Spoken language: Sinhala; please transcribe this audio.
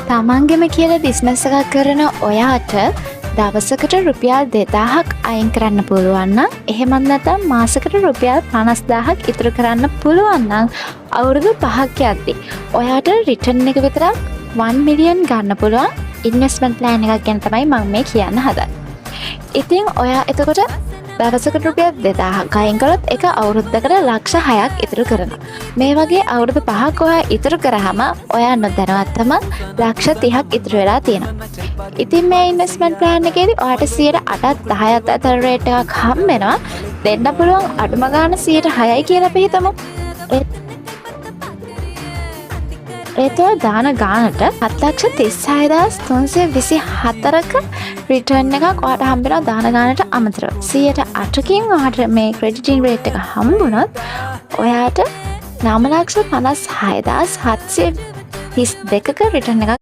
තමන්ගෙම කියලා බිස්නස් එකක් කරන ඔයාට දවසකට රුපියල් 2000ක් අයින් කරන්න පුළුවන් නම් එහෙමත් නැත්නම් මාසෙකට රුපියල් 50000ක් ඉතුරු කරන්න පුළුවන් නම් අවුරුදු 5ක් යද්දි ඔයාට රිටර්න් එක විතරක් 1 මිලියන් ගන්න පුළුවන් ඉන්වෙස්ට්මන්ට් ප්ලෑන් එකක් ගැන තමයි මම මේ කියන්න හදන්නේ. ඉතින් ඔයා එතකොට දවසකට රුපියල් 2000ක් අයින් කළොත් ඒක අවුරුද්දකට ලක්ෂ 6ක් ඉතුරු කරනවා. මේ වගේ අවුරුදු 5ක් ඔයා ඉතුරු කරාම ඔයා නොදැනුවත්වම ලක්ෂ 30ක් ඉතුරු වෙලා තියෙනවා. ඉතින් මේ ඉන්වෙස්ට්මන්ට් ප්ලෑන් එකේදී ඔයාට 8ත් 10ත් අතර රේට් එකක් හම්බ වෙනවා. දෙන්න පුළුවන් අඩුම ගාණ 6යි කියලා අපි හිතමු. ඒතව දාන ගානට 7,36,324ක රිටර්න් එකක් ඔයාට හම්බ වෙනවා දාන ගානට අමතරව. 8%කින් ඔයාට මේ ක්‍රෙඩිටින් රේට් එක හම්බුනොත් ඔයාට 9,56,732ක රිටර්න් එකක්